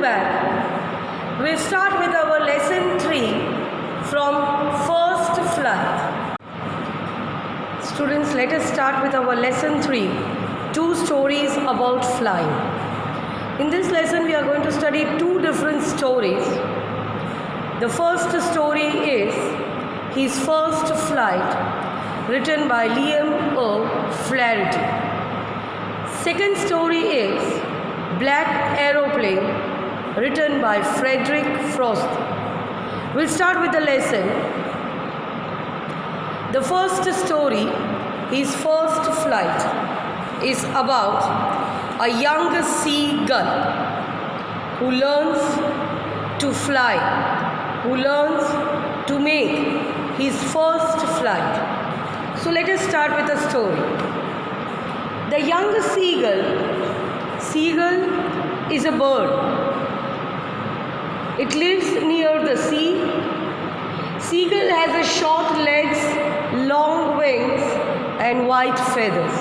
back. We'll start with our lesson 3 from first flight. Students, let us start with our lesson 3, 2 stories about flying. In this lesson, we are going to study 2 different stories. The first story is His First Flight, written by Liam O'Flaherty. Second story is Black Aeroplane, written by Frederick Frost. We'll start with the lesson. The first story, His First Flight, is about a young seagull who learns to fly, who learns to make his first flight. So let us start with the story. The young seagull is a bird. It lives near the sea. Seagull has a short legs, long wings and white feathers.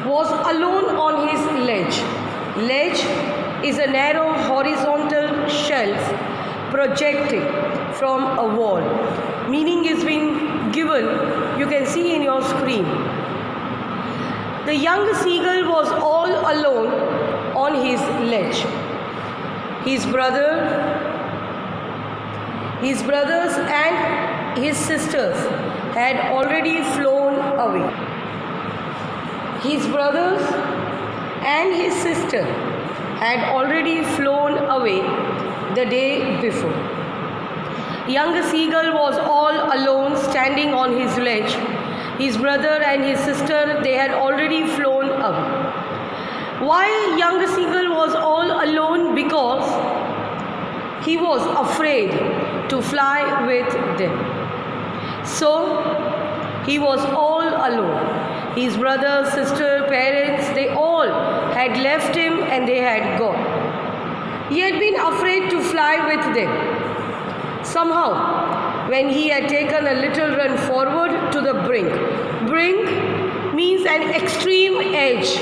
Was alone on his ledge. Ledge is a narrow horizontal shelf projecting from a wall. Meaning is being given, you can see in your screen. The young seagull was all alone on his ledge. His brothers and his sisters had already flown away. His brothers and his sister had already flown away the day before. Young seagull was all alone standing on his ledge. His brother and his sister, they had already flown away. Why young seagull was all alone? Because he was afraid to fly with them. So he was all alone. His brother, sister, parents, they all had left him and they had gone. He had been afraid to fly with them. Somehow, when he had taken a little run forward to the brink. Brink means an extreme edge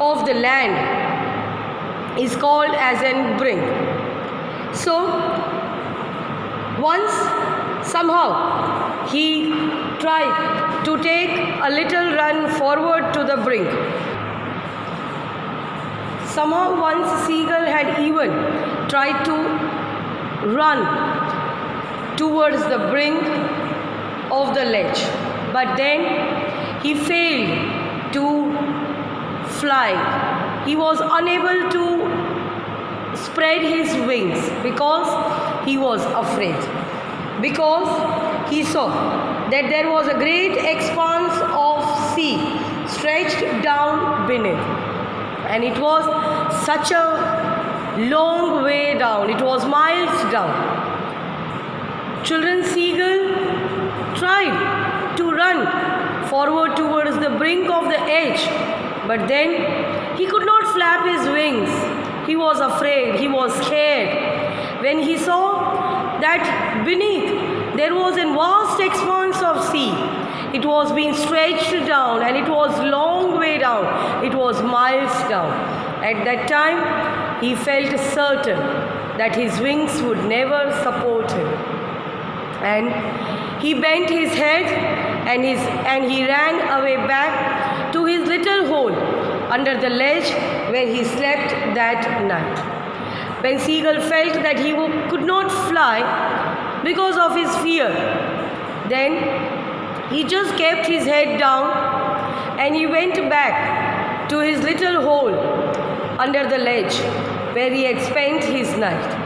of the land is called as an brink. So, once somehow he tried to take a little run forward to the brink. Somehow once seagull had even tried to run towards the brink of the ledge, but then he failed to fly. He was unable to spread his wings because he was afraid, because he saw that there was a great expanse of sea stretched down beneath, and it was such a long way down, it was miles down. Children, seagull tried to run forward towards the brink of the edge, but then he could not flap his wings. He was afraid, he was scared. When he saw that beneath there was a vast expanse of sea, it was being stretched down and it was long way down, it was miles down. At that time he felt certain that his wings would never support him. And he bent his head and he ran away back to his little hole under the ledge where he slept that night. When seagull felt that he could not fly because of his fear, then he just kept his head down and he went back to his little hole under the ledge where he had spent his night.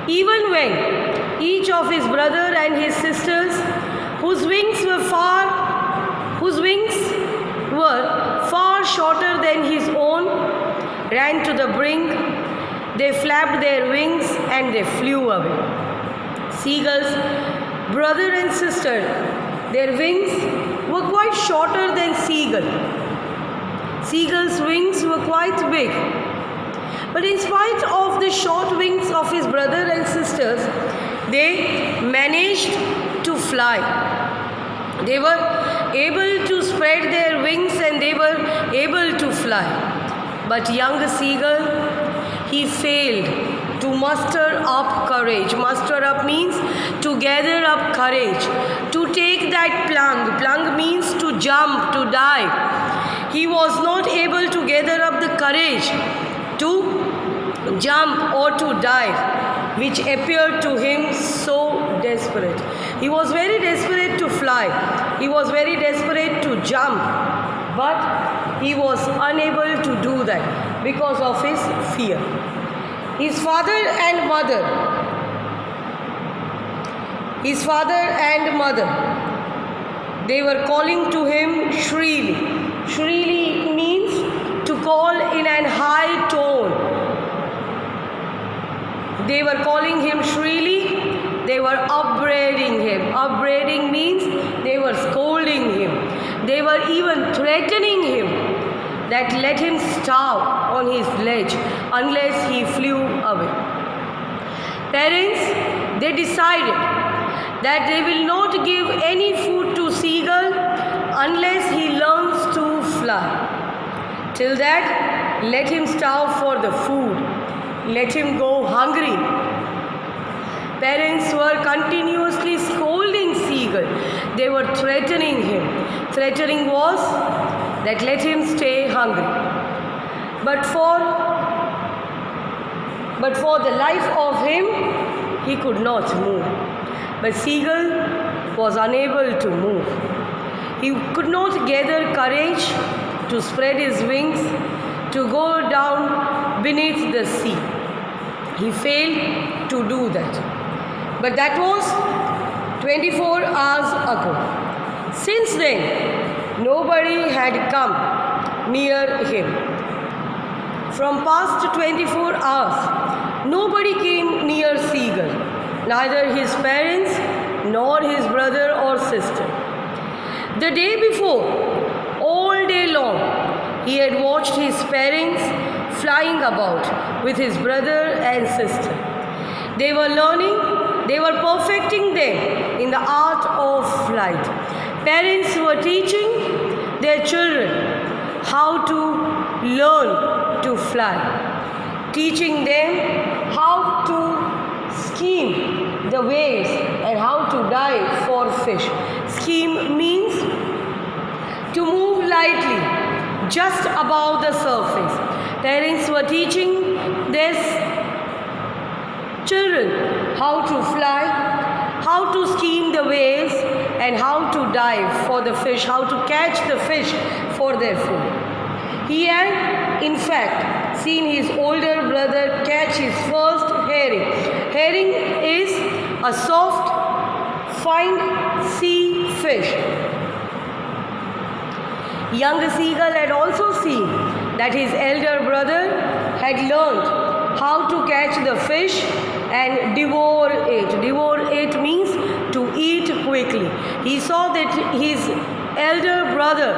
Even when each of his brother and his sisters, whose wings were far shorter than his own, ran to the brink, they flapped their wings and they flew away. Seagull's brother and sister, their wings were quite shorter than seagull. Seagull's wings were quite big. But in spite of the short wings of his brother and sisters, they managed to fly. They were able to spread their wings and they were able to fly. But young seagull, he failed to muster up courage. Muster up means to gather up courage, to take that plunge. Plunge means to jump, to dive. He was not able to gather up the courage to jump or to dive, which appeared to him so desperate. He was very desperate to fly. He was very desperate to jump, but he was unable to do that because of his fear. His father and mother, they were calling to him shrilly. Shrilly means to call in an high tone. They were calling him shrilly. They were upbraiding him. Upbraiding means they were scolding him. They were even threatening him that let him starve on his ledge unless he flew away. Parents, they decided that they will not give any food to seagull unless he learns to fly. Till that, let him starve for the food. Let him go hungry. Parents were continuously scolding seagull. They were threatening him. Threatening was that let him stay hungry. But for the life of him, he could not move. But seagull was unable to move. He could not gather courage to spread his wings, to go down beneath the sea. He failed to do that. But that was 24 hours ago. Since then, nobody had come near him. From past 24 hours, nobody came near seagull, neither his parents nor his brother or sister. The day before, all day long, he had watched his parents flying about with his brother and sister. They were learning, they were perfecting them in the art of flight. Parents were teaching their children how to learn to fly, teaching them how to skim the waves and how to dive for fish. Skim means to move lightly, just above the surface. Parents were teaching their children how to fly, how to skim the waves, and how to dive for the fish, how to catch the fish for their food. He had, in fact, seen his older brother catch his first herring. Herring is a soft, fine sea fish. Young seagull had also seen that his elder brother had learned how to catch the fish and devour it. Devour it means to eat quickly. He saw that his elder brother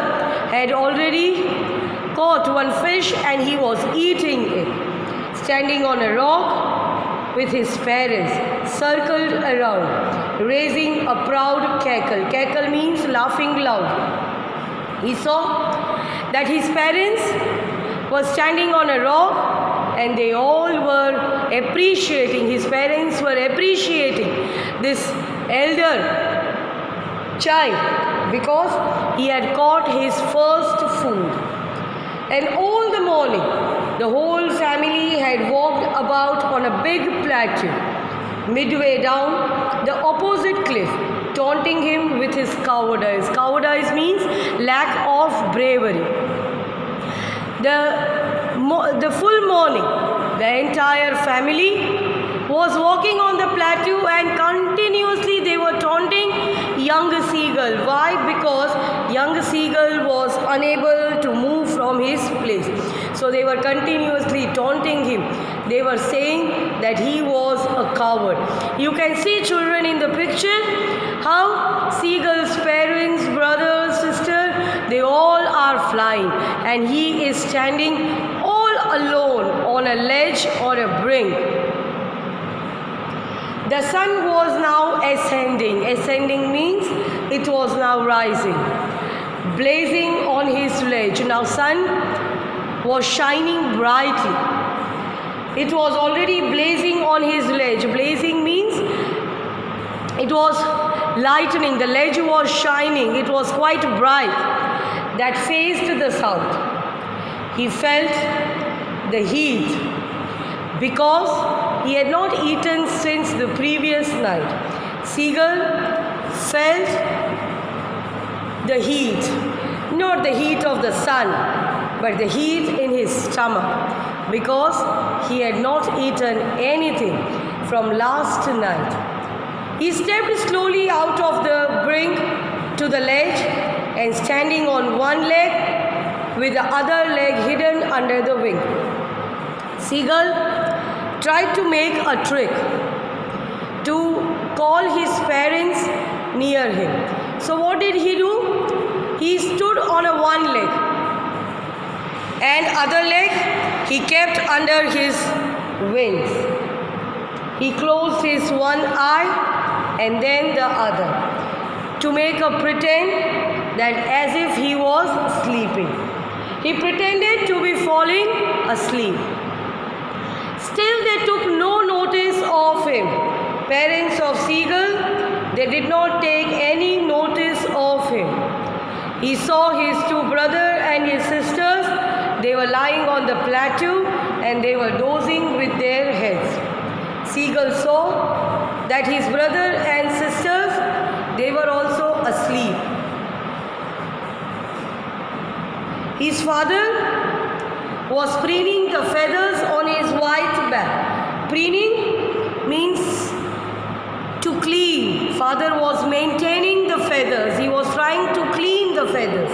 had already caught one fish and he was eating it. Standing on a rock with his parents circled around, raising a proud cackle. Cackle means laughing loud. He saw that his parents were standing on a rock and they all were appreciating, his parents were appreciating this elder child because he had caught his first food. And all the morning, the whole family had walked about on a big plateau, midway down the opposite cliff, taunting him with his cowardice. Cowardice means lack of bravery. The full morning, the entire family was walking on the plateau and continuously they were taunting young seagull. Why? Because young seagull was unable to move from his place. So they were continuously taunting him. They were saying that he was a coward. You can see, children, in the picture how seagull's parents, brother, sister, they all are flying and he is standing all alone on a ledge or a brink. The sun was now ascending. Ascending means it was now rising, blazing on his ledge. Now sun was shining brightly. It was already blazing on his ledge. Blazing means it was lightening. The ledge was shining. It was quite bright. That faced the south. He felt the heat because he had not eaten since the previous night. Seagull felt the heat, not the heat of the sun, but the heat in his stomach because he had not eaten anything from last night. He stepped slowly out of the brink to the ledge and standing on one leg with the other leg hidden under the wing. Seagull tried to make a trick to call his parents near him. So what did he do? He stood on a one leg and other leg he kept under his wings. He closed his one eye and then the other to make a pretend that as if he was sleeping. He pretended to be falling asleep. Still they took no notice of him. Parents of Seagull, they did not take any notice of him. He saw his two brothers and his sisters. They were lying on the plateau and they were dozing with their heads. Seagull saw that his brother and sisters, they were also asleep. His father was preening the feathers on his white back. Preening means to clean. Father was maintaining the feathers. He was trying to clean the feathers.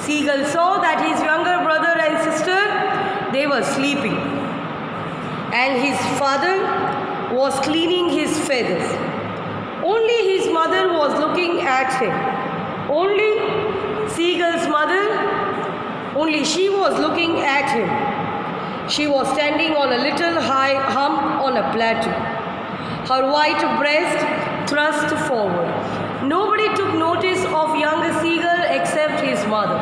Seagull saw that his younger brother and sister, they were sleeping. And his father was cleaning his feathers. Only his mother was looking at him. Only Seagull's mother, only she was looking at him. She was standing on a little high hump on a plateau. Her white breast thrust forward. Nobody took notice of young Seagull except his mother.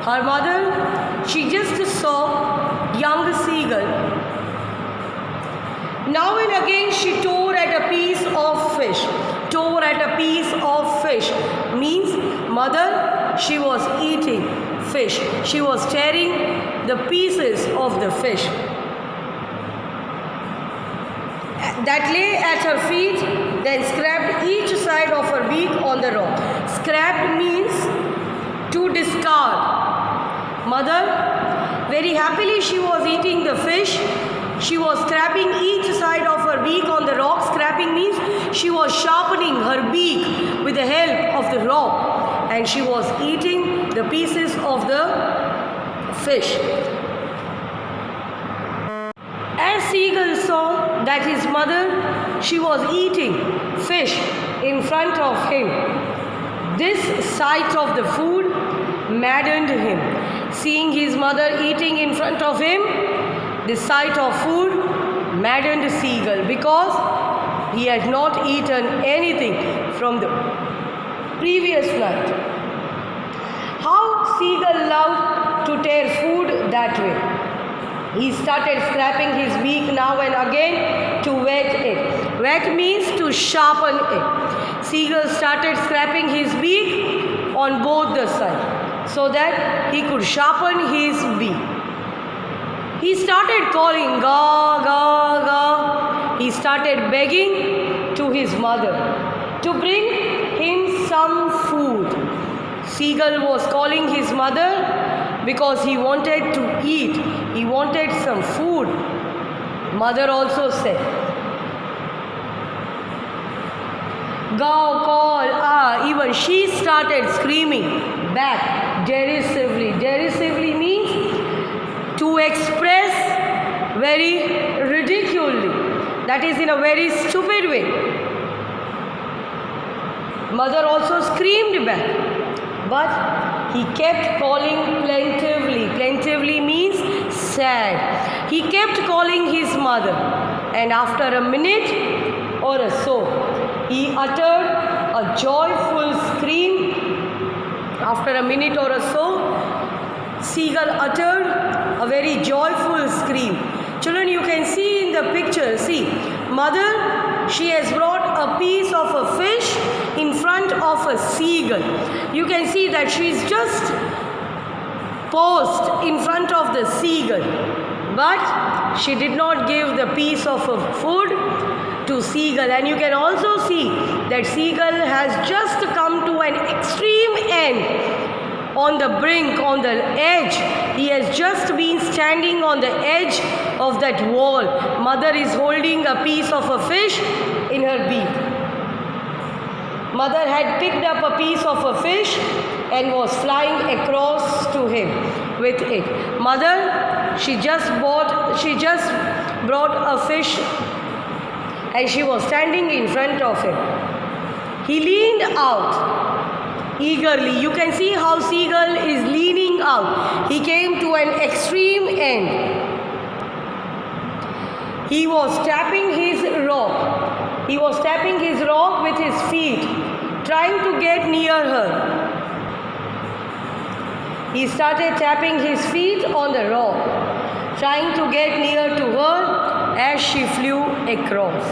Her mother, she just saw young Seagull. Now and again she tore at a piece of fish. Tore at a piece of fish means mother, she was eating fish. She was tearing the pieces of the fish that lay at her feet, then scraped each side of her beak on the rock. Scrapped means to discard. Mother, very happily she was eating the fish. She was scraping each side of her beak on the rock. Scrapping means she was sharpening her beak with the help of the rock and she was eating the pieces of the fish. As Seagull saw that his mother, she was eating fish in front of him, this sight of the food maddened him. Seeing his mother eating in front of him, the sight of food maddened Seagull because he had not eaten anything from the previous night. How Seagull loved to tear food that way. He started scraping his beak now and again to wet it. Wet means to sharpen it. Seagull started scraping his beak on both the sides so that he could sharpen his beak. He started calling, ga, ga, ga. He started begging to his mother to bring him some food. Seagull was calling his mother because he wanted to eat. He wanted some food. Mother also said, "Gaw, call, ah." Even she started screaming back derisively. Derisively means to express very ridiculously. That is in a very stupid way. Mother also screamed back. But he kept calling plaintively. Plaintively means sad. He kept calling his mother. And after a minute or so, he uttered a joyful scream. After a minute or so, Seagull uttered a very joyful scream. Children, you can see in the picture, see, mother, she has brought a piece of a fish in front of a seagull. You can see that she is just posed in front of the seagull, but she did not give the piece of a food to seagull. And you can also see that seagull has just come to an extreme end. On the brink, on the edge, he has just been standing on the edge of that wall. Mother is holding a piece of a fish in her beak. Mother had picked up a piece of a fish and was flying across to him with it. Mother, she just brought a fish and she was standing in front of him. He leaned out eagerly. You can see how seagull is leaning out. He came to an extreme end. He was tapping his rock. He was tapping his rock with his feet, trying to get near her. He started tapping his feet on the rock, trying to get near to her as she flew across.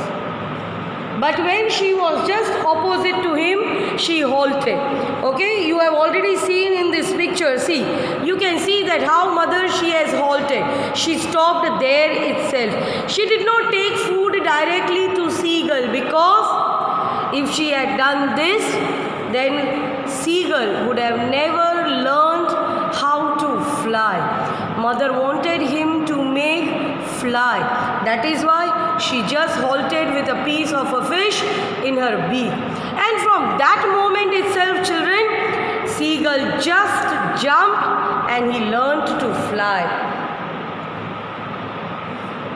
But when she was just opposite to him, she halted. Okay, you have already seen in this picture. See, you can see that how mother, she has halted. She stopped there itself. She did not take food directly to seagull, because if she had done this, then seagull would have never learned how to fly. Mother wanted him to make fly. That is why she just halted with a piece of a fish in her beak. And from that moment itself, children, seagull just jumped and he learned to fly.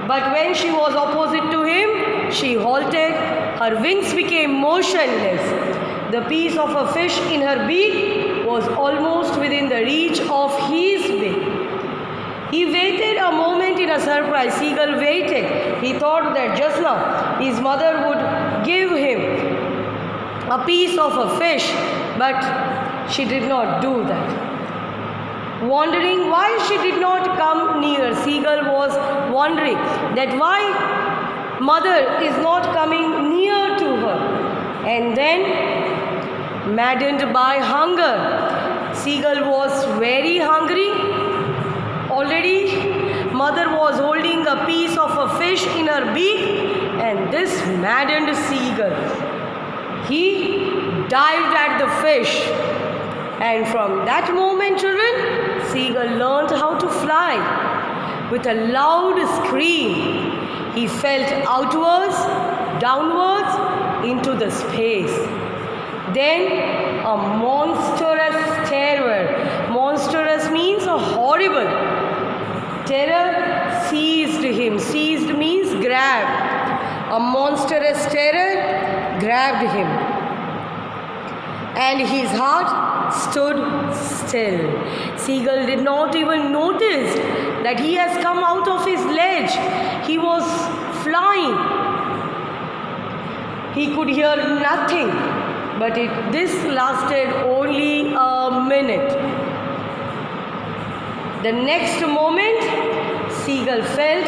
But when she was opposite to him, she halted. Her wings became motionless. The piece of a fish in her beak was almost within the reach of his beak. He waited a moment in a surprise. Seagull waited. He thought that just now his mother would give him a piece of a fish, but she did not do that. Wondering why she did not come near, seagull was wondering that why mother is not coming near to her. And then, maddened by hunger, seagull was very hungry. Already, mother was holding a piece of a fish in her beak, and this maddened seagull, he dived at the fish. And from that moment, children, seagull learned how to fly. With a loud scream, he felt outwards, downwards, into the space. Then a monstrous terror. Monstrous means a horrible. Terror seized him. Seized means grab. A monstrous terror grabbed him. And his heart stood still. Seagull did not even notice that he has come out of his ledge. He was flying. He could hear nothing. But this lasted only a minute. The next moment, seagull felt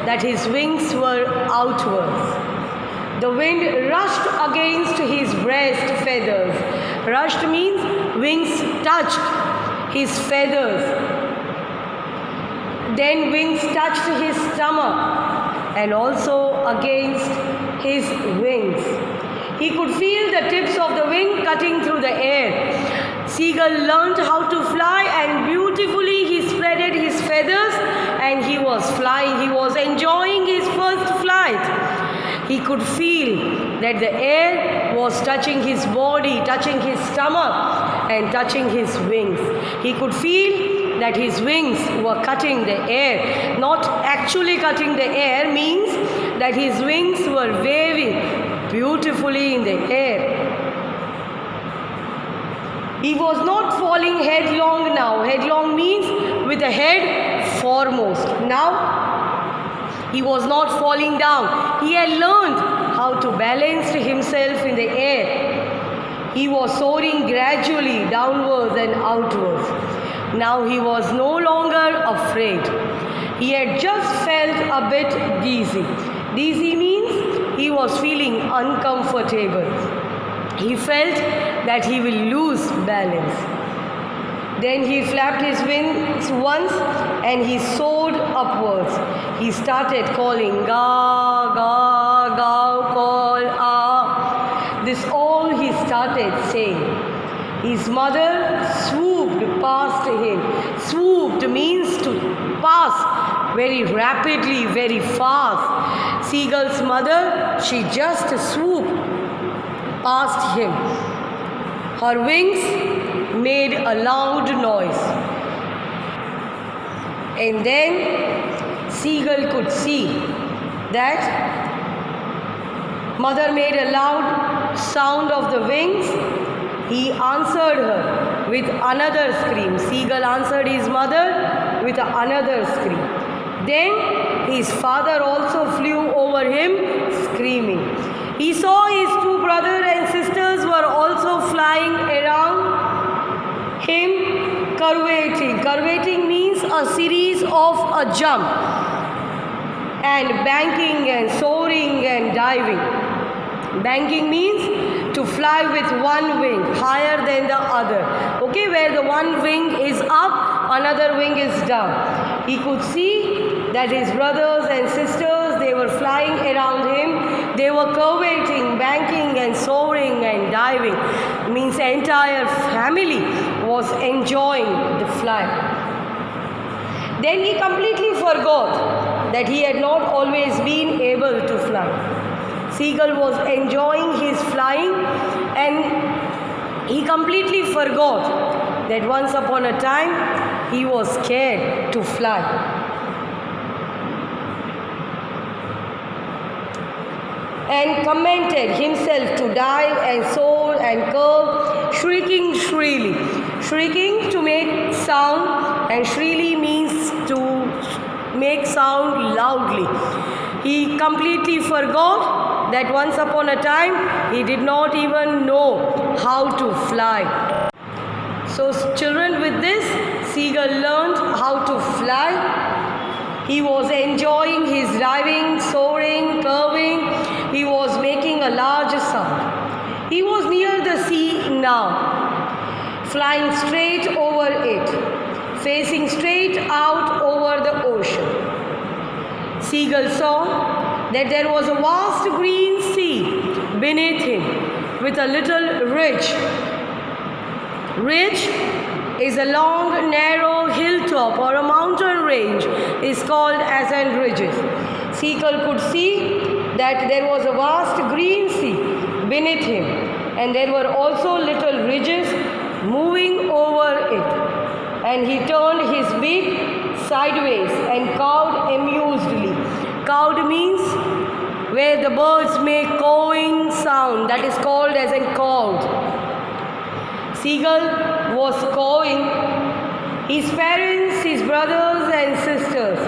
that his wings were outwards. The wind rushed against his breast feathers. Rushed means wings touched his feathers. Then wings touched his stomach and also against his wings. He could feel the tips of the wing cutting through the air. Seagull learned how to fly, and beautifully he spreaded his feathers and he was flying. He was enjoying his first flight. He could feel that the air was touching his body, touching his stomach and touching his wings. He could feel that his wings were cutting the air. Not actually cutting the air means that his wings were waving beautifully in the air. He was not falling headlong now. Headlong means with the head foremost. Now, he was not falling down. He had learned how to balance himself in the air. He was soaring gradually downwards and outwards. Now he was no longer afraid. He had just felt a bit dizzy. Dizzy means he was feeling uncomfortable. He felt that he will lose balance. Then he flapped his wings once and he soared upwards. He started calling, ga, ga, ga, call, ah. This all he started saying. His mother swooped past him. Swooped means to pass very rapidly, very fast. Seagull's mother, she just swooped past him. Her wings made a loud noise. And then Seagull could see that mother made a loud sound of the wings. He answered her with another scream. Seagull answered his mother with another scream. Then his father also flew over him screaming. He saw his two brothers and sisters were also flying around him, curvating. Curvating means a series of a jump and banking and soaring and diving. Banking means to fly with one wing higher than the other. Okay, where the one wing is up, another wing is down. He could see that his brothers and sisters, they were flying around him. They were curvating, banking and soaring and diving. It means the entire family was enjoying the flight. Then he completely forgot that he had not always been able to fly. Seagull was enjoying his flying and he completely forgot that once upon a time he was scared to fly. And commended himself to dive and soar and curve, shrieking shrilly. Shrieking to make sound and shrilly means to make sound loudly. He completely forgot that once upon a time he did not even know how to fly. So children, with this, Seagull learned how to fly. He was enjoying his diving, soaring, curving. He was making a large sound. He was near the sea now, flying straight over it, facing straight out over the ocean. Seagull saw that there was a vast green sea beneath him with a little ridge. Ridge is a long, narrow hilltop or a mountain range is called as an ridges. Seagull could see that there was a vast green sea beneath him and there were also little ridges moving over it. And he turned his beak sideways and cawed amusedly. Cawed means where the birds make cawing sound, that is called as a cawed. Seagull was cawing. His parents, his brothers and sisters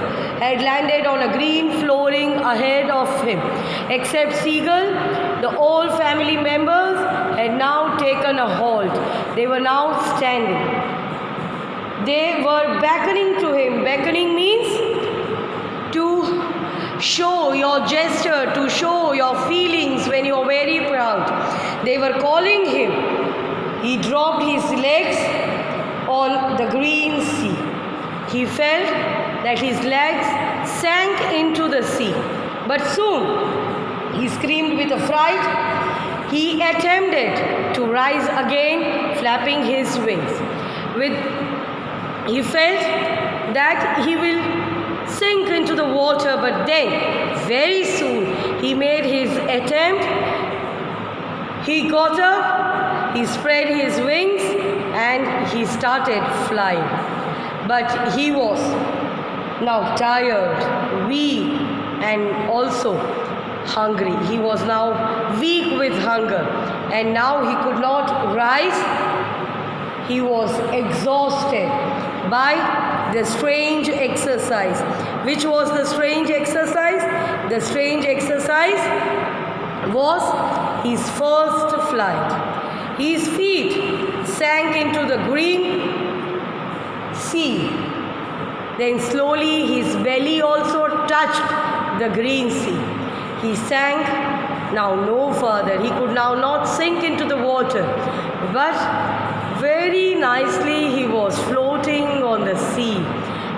had landed on a green flooring ahead of him. Except Seagull, the old family members had now taken a halt. They were now standing. They were beckoning to him. Beckoning means to show your gesture, to show your feelings when you are very proud. They were calling him. He dropped his legs on the green sea. He felt that his legs sank into the sea. But soon he screamed with affright. He attempted to rise again, flapping his wings. He felt that he will sink into the water, but then very soon he made his attempt. He got up, he spread his wings and he started flying. But he was now tired, weak and also hungry. He was now weak with hunger and now he could not rise. He was exhausted by the strange exercise. Which was the strange exercise? The strange exercise was his first flight. His feet sank into the green sea Then slowly his belly also touched the green sea. He sank now no further. He could now not sink into the water, but very nicely he was floating on the sea.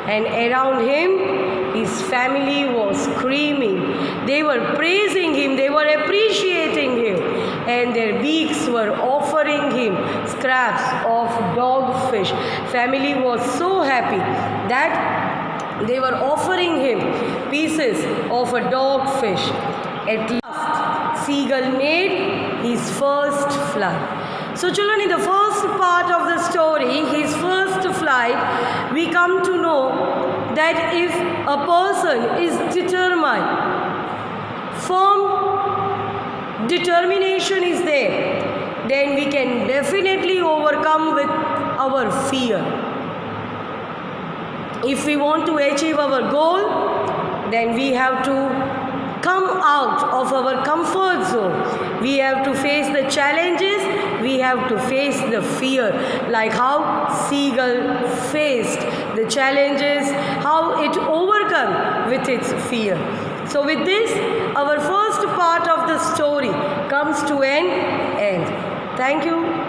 And around him, his family was screaming. They were praising him, they were appreciating him, and their beaks were offering him scraps of dogfish. Family was so happy that they were offering him pieces of a dogfish. At last, Seagull made his first flight. So children, in the first part of the story, his first flight, we come to know that if a person is determined, firm determination is there, then we can definitely overcome with our fear. If we want to achieve our goal, then we have to come out of our comfort zone. We have to face the challenges, we have to face the fear, like how Seagull faced the challenges, how it overcome with its fear. So with this, our first part of the story comes to an end. Thank you.